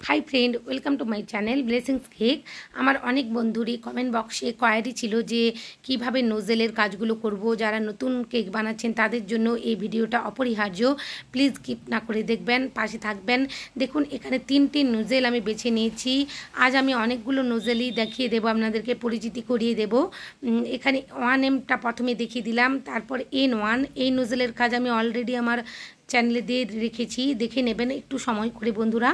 High friend welcome to my channel blessings cake. আমার অনেক বন্ধুরই comment বক্সে কোয়ারি ছিল যে কিভাবে নোজেলের কাজগুলো করব। যারা নতুন কেক বানাচ্ছেন তাদের জন্য এই ভিডিওটা অপরিহার্য, প্লিজ স্কিপ না করে দেখবেন, পাশে থাকবেন। দেখুন এখানে তিনটি নোজেল আমি বেছে নিয়েছি। আজ আমি অনেকগুলো নোজেলই দেখিয়ে দেবো, আপনাদেরকে পরিচিতি করিয়ে দেব। এখানে 1Mটা প্রথমে দেখিয়ে দিলাম, তারপর N1 এই নোজেলের কাজ আমি অলরেডি আমার চ্যানেলে দিয়ে রেখেছি, দেখে নেবেন একটু সময় করে বন্ধুরা।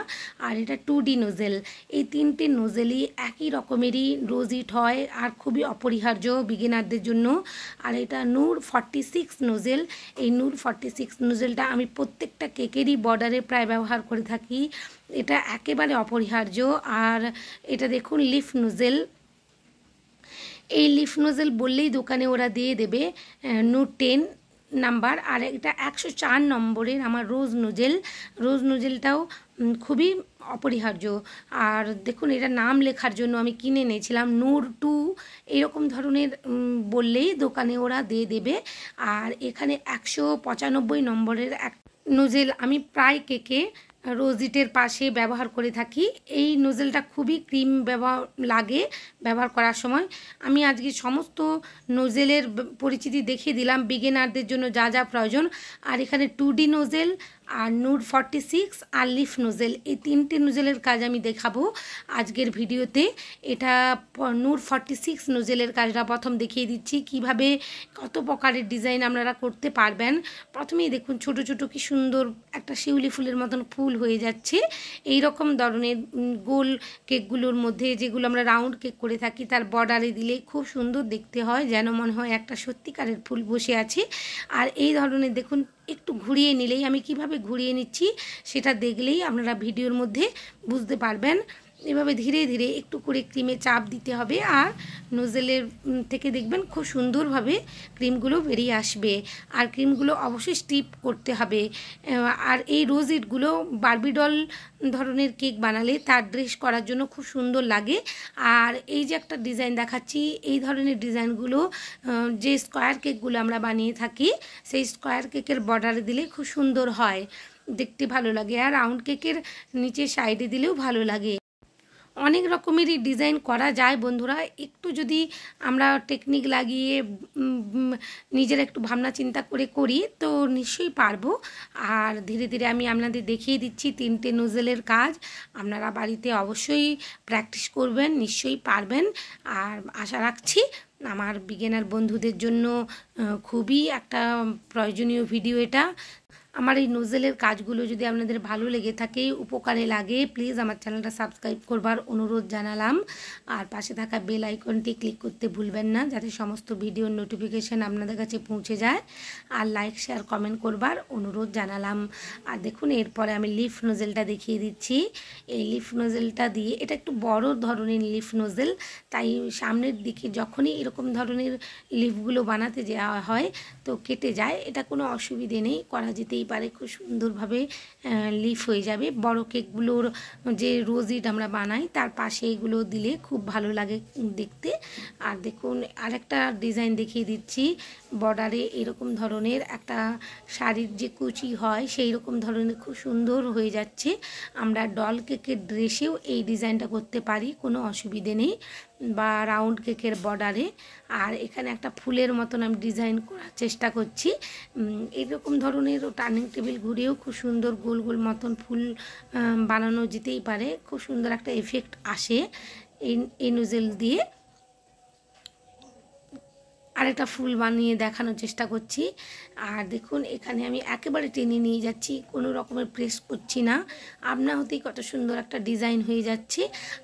আর এটা 2D নোজেল। এই তিনটে নোজেলই একই রকমেরই রোজ ইট হয় আর খুবই অপরিহার্য বিগিনারদের জন্য। আর এটা নূর 46 নোজেল। এই নূর 46 নোজেলটা আমি প্রত্যেকটা কেকেরই বর্ডারে প্রায় ব্যবহার করে থাকি, এটা একেবারে অপরিহার্য। আর এটা দেখুন লিফ নোজেল। এই লিফ নোজেল বললেই দোকানে ওরা দিয়ে দেবে নূর 10 নাম্বার। আর এটা 104 নম্বরের আমার রোজ নোজেল। রোজ নোজেলটাও খুবই অপরিহার্য। আর দেখুন এটা নাম লেখার জন্য আমি কিনে নিয়েছিলাম নূর 2, এরকম ধরনের বললেই দোকানে ওরা দিয়ে দেবে। আর এখানে 195 নম্বরের এক নোজেল আমি প্রায় কেকে রোজিটের পাশে ব্যবহার করে থাকি। এই নোজেলটা খুবই ক্রিম ব্যবহার করার সময়। আমি আজকে সমস্ত নোজেলের পরিচিতি দেখিয়ে দিলাম, বিগিনারদের জন্য যা যা প্রয়োজন। আর এখানে 2D নোজেল আর নূর 46 আর লিফ নোজেল, এই তিনটে নোজেলের কাজ আমি দেখাবো আজকের ভিডিওতে। এটা নূর 46 নোজেলের কাজটা প্রথম দেখিয়ে দিচ্ছি, কিভাবে কত প্রকারের ডিজাইন আপনারা করতে পারবেন। প্রথমেই দেখুন ছোট ছোট কি সুন্দর একটা শিউলি ফুলের মতন ফুল হয়ে যাচ্ছে। এই রকম ধরনের গোল কেকগুলোর মধ্যে যেগুলো আমরা রাউন্ড কেক করে থাকি, তার বর্ডারে দিলে খুব সুন্দর দেখতে হয়, যেন মনে হয় একটা সত্যিকারের ফুল বসে আছে। আর এই ধরনের দেখুন একটু ঘুরিয়ে নিলেই, আমি কিভাবে ঘুরিয়ে নিচ্ছি সেটা দেখলেই আপনারা ভিডিওর মধ্যে বুঝতে পারবেন। এভাবে ধীরে ধীরে একটু করে ক্রিমে চাপ দিতে হবে, আর নোজেলের থেকে দেখবেন খুব সুন্দরভাবে ক্রিমগুলো বেরিয়ে আসবে। আর ক্রিমগুলো অবশ্যই স্টিপ করতে হবে। আর এই রোজ ইটগুলো বারবিডল ধরনের কেক বানালে তার ড্রেস করার জন্য খুব সুন্দর লাগে। আর এই যে একটা ডিজাইন দেখাচ্ছি, এই ধরনের ডিজাইনগুলো যে স্কোয়ার কেকগুলো আমরা বানিয়ে থাকি, সেই স্কোয়ার কেকের বর্ডারে দিলে খুব সুন্দর হয়, দেখতে ভালো লাগে। আর রাউন্ড কেকের নিচে সাইডে দিলেও ভালো লাগে। অনেক রকমেরই ডিজাইন করা যায় বন্ধুরা, একটু যদি আমরা টেকনিক লাগিয়ে নিজের একটু ভাবনা চিন্তা করে করি তো নিশ্চয়ই পারবো। আর ধীরে ধীরে আমি আপনাদের দেখিয়ে দিচ্ছি তিনটে নোজেলের কাজ। আপনারা বাড়িতে অবশ্যই প্র্যাকটিস করবেন, নিশ্চয়ই পারবেন। আর আশা রাখছি আমার বিগিনার বন্ধুদের জন্য খুবই একটা প্রয়োজনীয় ভিডিও এটা। আমার এই নোজেলের কাজগুলো যদি আপনাদের ভালো লেগে থাকে, উপকারে লাগে, প্লিজ আমার চ্যানেলটা সাবস্ক্রাইব করবার অনুরোধ জানালাম। আর পাশে থাকা বেল আইকনটি ক্লিক করতে ভুলবেন না, যাতে সমস্ত ভিডিওর নোটিফিকেশান আপনাদের কাছে পৌঁছে যায়। আর লাইক শেয়ার কমেন্ট করবার অনুরোধ জানালাম। আর দেখুন এরপরে আমি লিফ নোজেলটা দেখিয়ে দিচ্ছি। এই লিফ নোজেলটা দিয়ে, এটা একটু বড় ধরনের লিফ নোজেল, তাই সামনের দিকে যখনই এরকম ধরনের লিফগুলো বানাতে যাওয়া হয় তো কেটে যায়। এটা কোনো অসুবিধে নেই, করা যেতেই পারে, খুব সুন্দরভাবে লিফ হয়ে যাবে। বড় কেকগুলোর যে রোজিট আমরা বানাই তার পাশে এগুলো দিলে খুব ভালো লাগে দেখতে। আর দেখুন আরেকটা ডিজাইন দেখিয়ে দিচ্ছি, বর্ডারে এরকম ধরনের একটা শাড়ির যে কুচি হয় সেই রকম ধরনের খুব সুন্দর হয়ে যাচ্ছে। আমরা ডল কেকের ড্রেসেও এই ডিজাইনটা করতে পারি, কোনো অসুবিধে নেই, বা রাউন্ড কেকের বর্ডারে। আর এখানে একটা ফুলের মতন আমি ডিজাইন করার চেষ্টা করছি। এরকম ধরনের টার্নিং টেবিল ঘুরিয়েও খুব সুন্দর গোল গোল মতন ফুল বানানো যেতেই পারে, খুব সুন্দর একটা এফেক্ট আসে এই নোজেল দিয়ে। আরেকটা ফুল বানিয়ে দেখানোর চেষ্টা করছি। আর দেখুন এখানে আমি একেবারে টেনে নিয়ে যাচ্ছি, কোনো রকমের প্রেস করছি না, আপনা হতেই কত সুন্দর একটা ডিজাইন হয়ে যাচ্ছে।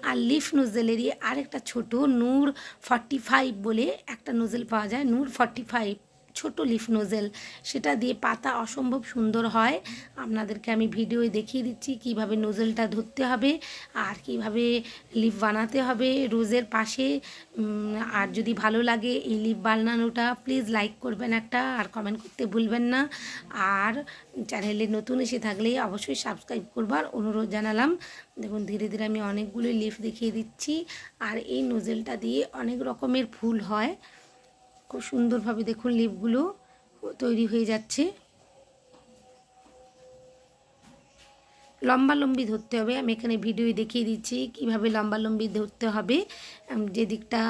আর লিফ নোজেলেরই আরেকটা ছোট নূর 45 বলে একটা নোজেল পাওয়া যায়, নূর 45 ছোট লিফ নোজেল, সেটা দিয়ে পাতা অসম্ভব সুন্দর হয়। আপনাদেরকে আমি ভিডিওয়ে দেখিয়ে দিচ্ছি কিভাবে নোজেলটা ধরতে হবে আর কিভাবে লিফ বানাতে হবে রোজের পাশে। আর যদি ভালো লাগে এই লিফ বানানোটা, প্লিজ লাইক করবেন একটা, আর কমেন্ট করতে ভুলবেন না। আর চ্যানেলে নতুন এসে থাকলে অবশ্যই সাবস্ক্রাইব করবার অনুরোধ জানালাম। দেখুন ধীরে ধীরে আমি অনেকগুলো লিফ দেখিয়ে দিচ্ছি। আর এই নোজেলটা দিয়ে অনেক রকমের ফুল হয়, খুব সুন্দরভাবে দেখুন লিপগুলো তৈরি হয়ে যাচ্ছে। লম্বালম্বি ধরতে হবে। আমি এখানে ভিডিও দেখিয়ে দিচ্ছি কীভাবে লম্বালম্বি ধরতে হবে। যে দিকটা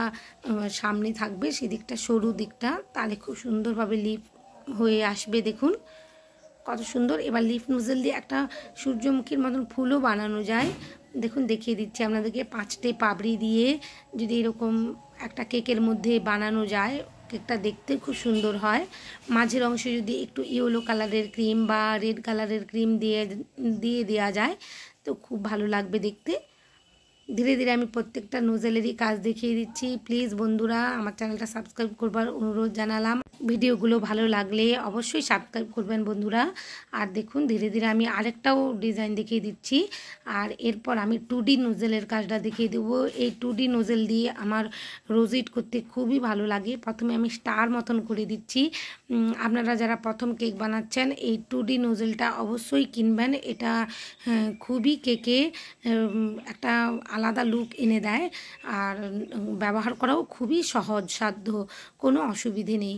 সামনে থাকবে সেদিকটা সরু দিকটা, তাহলে খুব সুন্দরভাবে লিপ হয়ে আসবে। দেখুন কত সুন্দর। এবার লিফ নোজেল দিয়ে একটা সূর্যমুখীর মতন ফুলও বানানো যায়। দেখুন দেখিয়ে দিচ্ছি আপনাদেরকে, 5টে পাপড়ি দিয়ে যদি এরকম একটা কেকের মধ্যে বানানো যায়, কেকটা দেখতে খুব সুন্দর হয়। মাঝের অংশে যদি একটু ইয়েলো কালারের ক্রিম বা রেড কালারের ক্রিম দিয়ে দেওয়া যায় তো খুব ভালো লাগবে দেখতে। ধীরে ধীরে আমি প্রত্যেকটা নোজেলেরই কাজ দেখিয়ে দিচ্ছি। প্লিজ বন্ধুরা আমার চ্যানেলটা সাবস্ক্রাইব করবার অনুরোধ জানালাম। ভিডিওগুলো ভালো লাগলে অবশ্যই সাবস্ক্রাইব করবেন বন্ধুরা। আর দেখুন ধীরে ধীরে আমি আরেকটাও ডিজাইন দেখিয়ে দিচ্ছি। আর এরপর আমি 2D নোজেলের কাজটা দেখিয়ে দেবো। এই 2D নোজেল দিয়ে আমার রোজিট করতে খুবই ভালো লাগে। প্রথমে আমি স্টার মতন করে দিচ্ছি। আপনারা যারা প্রথম কেক বানাচ্ছেন এই 2D নোজেলটা অবশ্যই কিনবেন। এটা খুবই কেকে একটা আলাদা লুক এনে দেয়, আর ব্যবহার করাও খুবই সহজ সাধ্য, কোনো অসুবিধে নেই।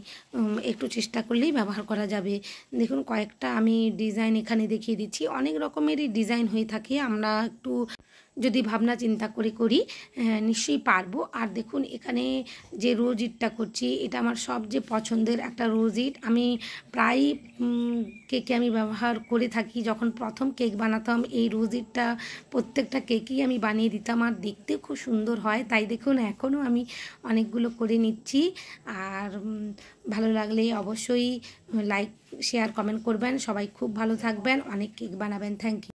একটু চেষ্টা করলেই ব্যবহার করা যাবে। দেখুন কয়েকটা আমি ডিজাইন এখানে দেখিয়ে দিচ্ছি। অনেক রকমেরই ডিজাইন হয়ে থাকে, আমরা একটু যদি ভাবনা চিন্তা করে করি নিশ্চয়ই পারবো। আর দেখুন এখানে যে রোজ ইটটা করছি এটা আমার সবচেয়ে পছন্দের একটা রোজ ইট। আমি প্রায় কেকে আমি ব্যবহার করে থাকি। যখন প্রথম কেক বানাতাম এই রোজ ইটটা প্রত্যেকটা কেকেই আমি বানিয়ে দিতাম, আর দেখতে খুব সুন্দর হয়। তাই দেখুন এখনও আমি অনেকগুলো করে নিচ্ছি। আর ভালো লাগলে অবশ্যই লাইক শেয়ার কমেন্ট করবেন। সবাই খুব ভালো থাকবেন, অনেক কেক বানাবেন। Thank you.